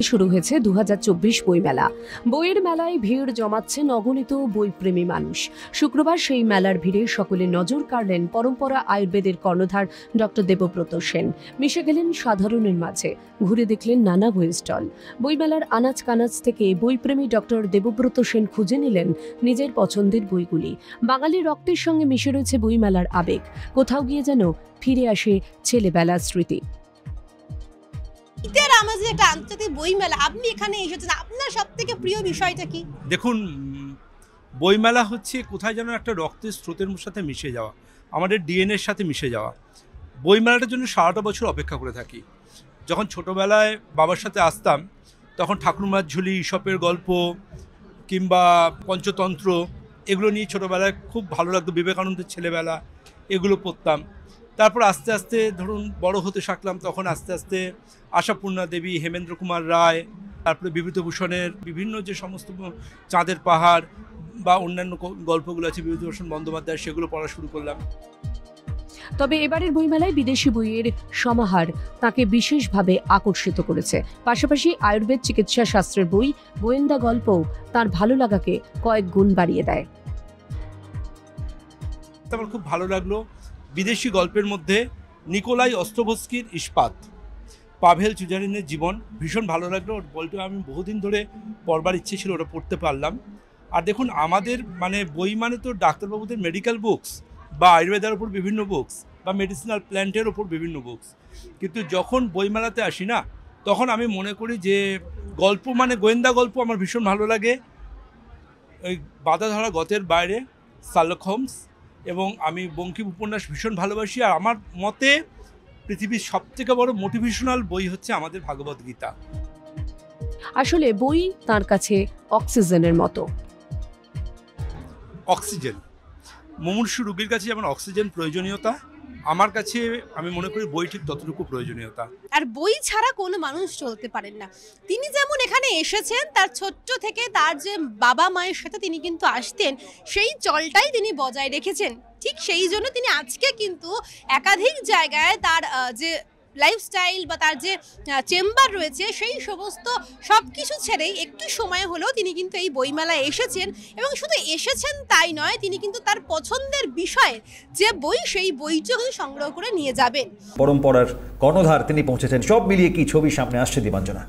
শুরু হয়েছে 2024 বইমেলা। বইয়ের মেলায় ভিড় জমাচ্ছেন অগণিত বইপ্রেমী মানুষ। শুক্রবার সেই মেলার ভিড়ে সকলে নজর কাড়লেন পরম্পরা আয়ুর্বেদের কর্ণধার ডক্টর দেবব্রত সেন। মিশে গেলেন সাধারণের মাঝে, ঘুরে দেখলেন নানা বই স্টল। বইমেলার আনাচ কানাচ থেকে বইপ্রেমী ডক্টর দেবব্রত সেন খুঁজে নিলেন নিজের পছন্দের বইগুলি। বাঙালির রক্তের সঙ্গে মিশে রয়েছে বইমেলার আবেগ। কোথাও গিয়ে যেন ফিরে আসে ছেলেবেলার স্মৃতি। আমাদের একটা আন্তর্জাতিক বইমেলা, আপনি এখানে এসেছেন, আপনার সবথেকে প্রিয় বিষয়টা কি? দেখুন, বইমেলা হচ্ছে কোথায় যেন একটা রক্তের স্রোতের সাথে মিশে যাওয়া, আমাদের ডিএনএর সাথে মিশে যাওয়া। বইমেলাটার জন্য সারাটা বছর অপেক্ষা করে থাকি। যখন ছোটোবেলায় বাবার সাথে আসতাম, তখন ঠাকুরমার ঝুলি, ঈশপের গল্প কিংবা পঞ্চতন্ত্র এগুলো নিয়ে ছোটোবেলায় খুব ভালো লাগতো। বিবেকানন্দের ছেলেবেলা এগুলো পড়তাম। তারপর আস্তে আস্তে ধরুন বড় হতে থাকলাম, তখন আস্তে আস্তে আশাপূর্ণা দেবী, হেমেন্দ্র কুমার রায়, তারপরে বিভূতিভূষণের বিভিন্ন যে সমস্ত চাঁদের পাহাড় বা অন্যান্য গল্পগুলো আছে বিভূতিভূষণ বন্দ্যোপাধ্যায়, সেগুলো পড়া শুরু করলাম। তবে এবারের বইমেলায় বিদেশি বইয়ের সমাহার তাকে বিশেষভাবে আকর্ষিত করেছে। পাশাপাশি আয়ুর্বেদ চিকিৎসা শাস্ত্রের বই, গোয়েন্দা গল্পও তার ভালো লাগাকে কয়েক গুণ বাড়িয়ে দেয়। আমার খুব ভালো লাগলো বিদেশি গল্পের মধ্যে নিকোলাই অস্ত্রোভস্কির ইস্পাত, পাভেল চুজারিনের জীবন ভীষণ ভালো লাগলো। ওর বইটা আমি বহুদিন ধরে পড়বার ইচ্ছে ছিল, ওটা পড়তে পারলাম। আর দেখুন, আমাদের বই মানে তো ডাক্তারবাবুদের মেডিকেল বুকস বা আয়ুর্বেদের ওপর বিভিন্ন বুকস বা মেডিসিনাল প্ল্যান্টের ওপর বিভিন্ন বুকস, কিন্তু যখন বইমেলাতে আসি না, তখন আমি মনে করি যে গল্প গোয়েন্দা গল্প আমার ভীষণ ভালো লাগে। ওই বাঁধাধরা গতের বাইরে, শার্লক হোমস, এবং আমি বঙ্কিম উপন্যাস ভীষণ ভালোবাসি। আর আমার মতে পৃথিবীর সবথেকে বড় মোটিভেশনাল বই হচ্ছে আমাদের ভাগবত গীতা। আসলে বই তার কাছে অক্সিজেনের মতো। অক্সিজেন, মুমূর্ষু রোগীর কাছে যেমন অক্সিজেন প্রয়োজনীয়তা, আমার কাছে আমি মনে করি বই ঠিক ততটুকু প্রয়োজনীয়তা। আর বই ছাড়া কোনো মানুষ চলতে পারেন না। তিনি যেমন এখানে এসেছেন, তার ছোট্ট থেকে তার যে বাবা মায়ের সাথে তিনি কিন্তু আসতেন, সেই চলটাই তিনি বজায় রেখেছেন। ঠিক সেই জন্য তিনি আজকে কিন্তু একাধিক জায়গায় তার যে লাইফস্টাইল বা তার যে চেম্বার রয়েছে, সেই সমস্ত সব কিছু ছেড়েই একটু সময় হলেও তিনি কিন্তু এই বইমেলায় এসেছেন। এবং শুধু এসেছেন তাই নয়, তিনি কিন্তু তার পছন্দের বিষয়ে যে বই, সেই বইটিও সংগ্রহ করে নিয়ে যাবেন। পরম্পরার কর্ণধার তিনি পৌঁছেছেন। সব মিলিয়ে কি ছবি সামনে আসছে দীপাঞ্জনা?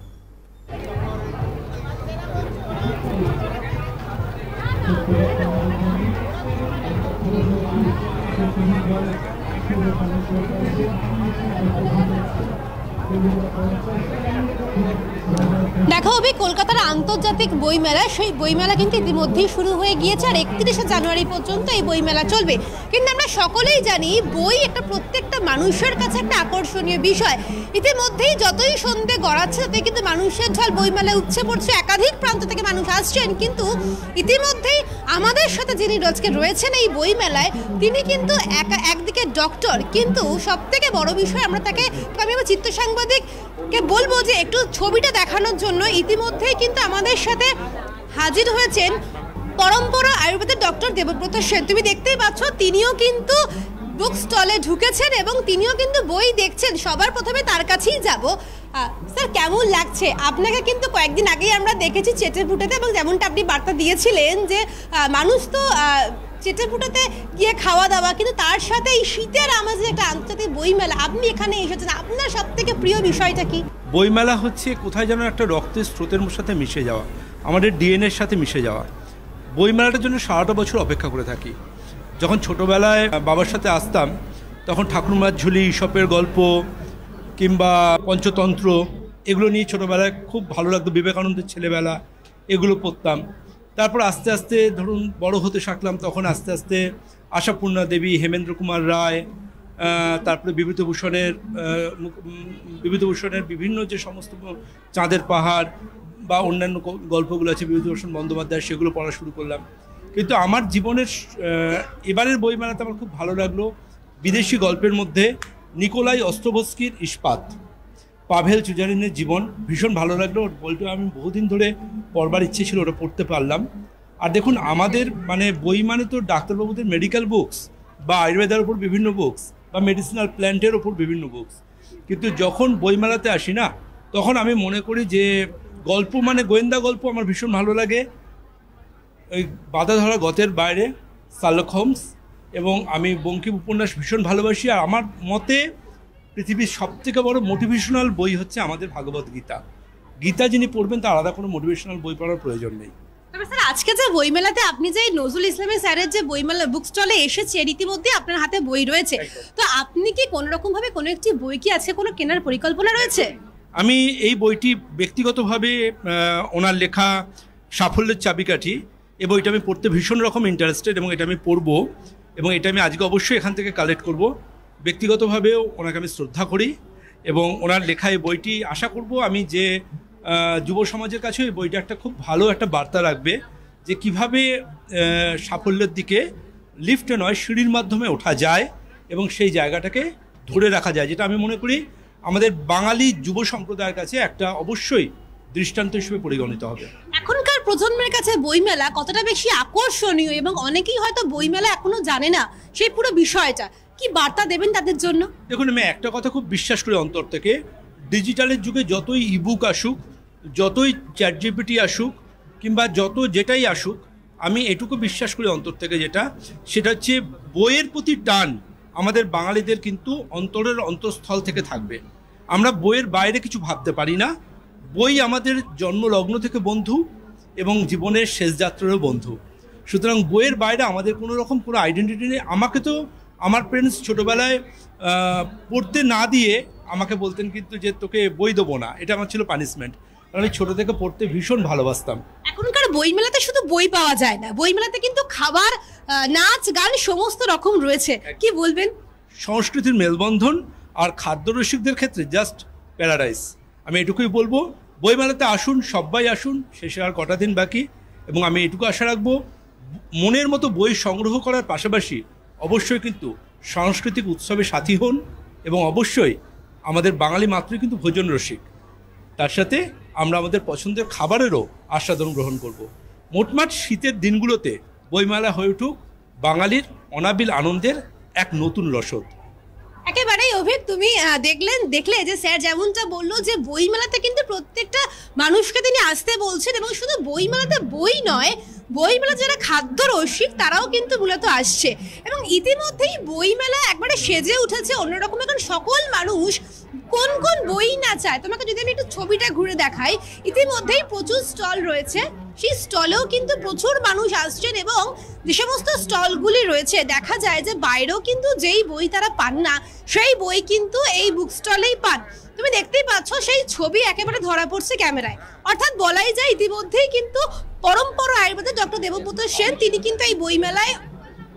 দেখা হবে কলকাতার আন্তর্জাতিক বইমেলা। সেই বইমেলা কিন্তু ইতিমধ্যেই শুরু হয়ে গিয়েছে, আর 31শে জানুয়ারি পর্যন্ত এই বইমেলা চলবে। কিন্তু আমরা সকলেই জানি, বই একটা প্রত্যেকটা মানুষের কাছে একটা আকর্ষণীয় বিষয়। ইতিমধ্যেই যতই সন্ধে গড়াচ্ছে, ততই কিন্তু মানুষের ঢল বইমেলায় উপচে পড়ছে। একাধিক প্রান্ত থেকে মানুষ আসছেন। কিন্তু ইতিমধ্যেই আমাদের সাথে যিনি আজকে রয়েছেন এই বইমেলায়, তিনি কিন্তু একদিকে ডক্টর, কিন্তু সব থেকে বড় বিষয় আমরা তাকে, আমি আমার চিত্র সাংবাদিককে বলবো যে একটু ছবিটা দেখানোর জন্য। ইতিমধ্যেই কিন্তু আমাদের সাথে হাজির হয়েছেন পরম্পরা আয়ুর্বেদের ডক্টর দেবব্রত সেন। তুমি দেখতেই পাচ্ছ, তিনিও কিন্তু বুক স্টলে ঢুকেছেন এবং তিনিও কিন্তু বই দেখছেন। সবার প্রথমে তার কাছেই যাব। স্যার, কেমন লাগছে? আপনাকে কিন্তু কয়েকদিন আগেই আমরা দেখেছি চেটেপুটেতে, এবং যেমনটা আপনি বার্তা দিয়েছিলেন যে মানুষ তো চেটেপুটেতে গিয়ে খাওয়া দাওয়া, কিন্তু তার সাথে এই শীতের আমাদের একটা আন্তর্জাতিক বইমেলা, আপনি এখানে এসেছেন, আপনার সবথেকে প্রিয় বিষয়টা কি? বইমেলা হচ্ছে কোথায় যেন একটা রক্তের স্রোতের সাথে মিশে যাওয়া, আমাদের ডিএনএর সাথে মিশে যাওয়া। বইমেলাটার জন্য সারাটা বছর অপেক্ষা করে থাকি। যখন ছোটোবেলায় বাবার সাথে আসতাম, তখন ঠাকুরমার ঝুলি, ঈশপের গল্প কিংবা পঞ্চতন্ত্র এগুলো নিয়ে ছোটোবেলায় খুব ভালো লাগতো। বিবেকানন্দের ছেলেবেলা এগুলো পড়তাম। তারপর আস্তে আস্তে ধরুন বড় হতে থাকলাম, তখন আস্তে আস্তে আশাপূর্ণা দেবী, হেমেন্দ্র কুমার রায়, তারপরে বিভূতিভূষণের বিভিন্ন যে সমস্ত চাঁদের পাহাড় বা অন্যান্য গল্পগুলো আছে বিভূতিভূষণ বন্দ্যোপাধ্যায়, সেগুলো পড়া শুরু করলাম। কিন্তু আমার জীবনের এবারের বইমেলাতে আমার খুব ভালো লাগলো বিদেশি গল্পের মধ্যে নিকোলাই অস্ত্রোভস্কির ইস্পাত, পাভেল চুজারিনের জীবন ভীষণ ভালো লাগলো। ওর বইটা আমি বহুদিন ধরে পড়বার ইচ্ছে ছিল, ওটা পড়তে পারলাম। আর দেখুন, আমাদের বই তো ডাক্তারবাবুদের মেডিকেল বুকস বা আয়ুর্বেদের ওপর বিভিন্ন বুকস বা মেডিসিনাল প্ল্যান্টের ওপর বিভিন্ন বুকস, কিন্তু যখন বইমেলাতে আসি না, তখন আমি মনে করি যে গল্প মানে গোয়েন্দা গল্প আমার ভীষণ ভালো লাগে। ওই বাধা ধরা গতের বাইরে শার্লক হোমস, এবং আমি বঙ্কিম উপন্যাস ভীষণ ভালোবাসি। আর আমার মতে পৃথিবীর সবথেকে বড় মোটিভেশনাল বই হচ্ছে আমাদের ভাগবত গীতা। গীতা যিনি পড়বেন তার আলাদা কোনো মোটিভেশনাল বই পড়ার প্রয়োজন নেই। তবে স্যার আজকে যে বইমেলাতে আপনি যে নজরুল ইসলামের স্যারের যে বইমেলা বুক স্টলে এসেছে, রীতিমধ্যে আপনার হাতে বই রয়েছে, তো আপনি কি কোনো রকম ভাবে কোনো একটি বই কি আছে কোনো কেনার পরিকল্পনা রয়েছে? আমি এই বইটি ব্যক্তিগতভাবে ওনার লেখা সাফল্যের চাবিকাঠি, এই বইটা আমি পড়তে ভীষণ রকম ইন্টারেস্টেড এবং এটা আমি পড়বো, এবং এটা আমি আজকে অবশ্যই এখান থেকে কালেক্ট করব। ব্যক্তিগতভাবেও ওনাকে আমি শ্রদ্ধা করি এবং ওনার লেখা এই বইটি আশা করব আমি যে যুব সমাজের কাছে এই বইটা একটা খুব ভালো একটা বার্তা রাখবে, যে কিভাবে সাফল্যের দিকে লিফটে নয় সিঁড়ির মাধ্যমে ওঠা যায় এবং সেই জায়গাটাকে ধরে রাখা যায়, যেটা আমি মনে করি আমাদের বাঙালি যুব সম্প্রদায়ের কাছে একটা অবশ্যই দৃষ্টান্ত হিসেবে পরিগণিত হবে। এখনকার প্রজন্মের কাছে বইমেলা কতটা বেশি আকর্ষণীয় এবং অনেকেই হয়তো বইমেলা এখনো জানে না সেই পুরো বিষয়টা, কি বার্তা দেবেন তাদের জন্য? দেখুন, আমি একটা কথা খুব বিশ্বাস করি অন্তর থেকে, ডিজিটালের যুগে যতই ইবুক আসুক, যতই চ্যাট জিপিটি আসুক, কিংবা যত যেটাই আসুক, আমি এটুকু বিশ্বাস করি অন্তর থেকে, সেটা হচ্ছে বইয়ের প্রতি টান আমাদের বাঙালিদের কিন্তু অন্তরের অন্তঃস্থল থেকে থাকবে। আমরা বইয়ের বাইরে কিছু ভাবতে পারি না। বই আমাদের জন্মলগ্ন থেকে বন্ধু এবং জীবনের শেষ যাত্রারও বন্ধু। সুতরাং বইয়ের বাইরে আমাদের কোনো রকম কোনো আইডেন্টিটি নেই। আমাকে তো আমার পেরেন্টস ছোটোবেলায় পড়তে না দিয়ে আমাকে বলতেন কিন্তু যে তোকে বই দেবো না, এটা আমার ছিল পানিশমেন্ট, কারণ আমি ছোটো থেকে পড়তে ভীষণ ভালোবাসতাম। এখনকার বইমেলাতে শুধু বই পাওয়া যায় না, বইমেলাতে কিন্তু খাবার, নাচ, গান সমস্ত রকম রয়েছে, কি বলবেন? সংস্কৃতির মেলবন্ধন আর খাদ্য রসিকদের ক্ষেত্রে জাস্ট প্যারাডাইস। আমি এটুকুই বলবো, বইমেলাতে আসুন, সবাই আসুন, শেষে আর কটা দিন বাকি, এবং আমি এটুকু আশা রাখবো মনের মতো বই সংগ্রহ করার পাশাপাশি অবশ্যই কিন্তু সাংস্কৃতিক উৎসবে সাথী হন, এবং অবশ্যই আমাদের বাঙালি মাত্রই কিন্তু ভোজন রসিক, তার সাথে আমরা আমাদের পছন্দের খাবারেরও আস্বাদন গ্রহণ করব। মোটমাট শীতের দিনগুলোতে বইমেলা হয়ে উঠুক বাঙালির অনাবিল আনন্দের এক নতুন রসদ। একেবারেই অভিক, তুমি দেখলে যে স্যার যেমনটা বললো যে বইমেলাতে কিন্তু প্রত্যেকটা মানুষকে তিনি আসতে বলছেন, এবং শুধু বইমেলাতে বই নয়, বইমেলা যারা খাদ্য রসিক তারাও কিন্তু মূলত আসছে, এবং ইতিমধ্যেই বইমেলা একবারে সেজে উঠেছে অন্যরকম। এখন সকল মানুষ কোন কোন বই না চায়, তোমাকে যদি আমি একটু ছবিটা ঘুরে দেখাই, ইতিমধ্যেই প্রচুর স্টল রয়েছে, সেই স্টলেও কিন্তু প্রচুর মানুষ আসছেন, এবং যে সমস্ত স্টলগুলি রয়েছে দেখা যায় যে বাইরেও কিন্তু যেই বই তারা পান না সেই বই কিন্তু এই বুক স্টলেই পান। তুমি দেখতেই পাচ্ছ সেই ছবি একেবারে ধরা পড়ছে ক্যামেরায়, অর্থাৎ বলাই যায় ইতিমধ্যেই কিন্তু পরম্পরা আয়ুর্বেদের ডক্টর দেবব্রত সেন তিনি কিন্তু এই বইমেলায়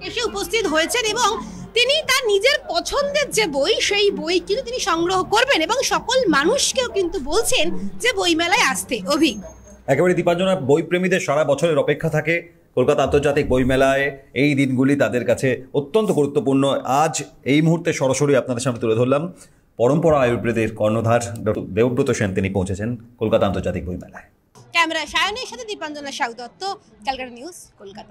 এসে উপস্থিত হয়েছেন, এবং তিনি তার নিজের পছন্দের যে বই সেই বই কিন্তু তিনি সংগ্রহ করবেন, এবং সকল মানুষকেও কিন্তু বলছেন যে বইমেলায় আসতে। অভিক, একেবারে দীপাঞ্জনা, বইপ্রেমীদের সারা বছরের অপেক্ষা থাকে কলকাতা আন্তর্জাতিক বইমেলায়। এই দিনগুলি তাদের কাছে অত্যন্ত গুরুত্বপূর্ণ। আজ এই মুহূর্তে সরাসরি আপনাদের সামনে তুলে ধরলাম পরম্পরা আয়ুর্বেদের কর্ণধার ডক্টর দেবব্রত সেন, তিনি পৌঁছেছেন কলকাতা আন্তর্জাতিক বইমেলায়। ক্যামেরা সায়নের সাথে দীপাঞ্জনা সাউ দত্ত, ক্যালকাটা নিউজ, কলকাতা।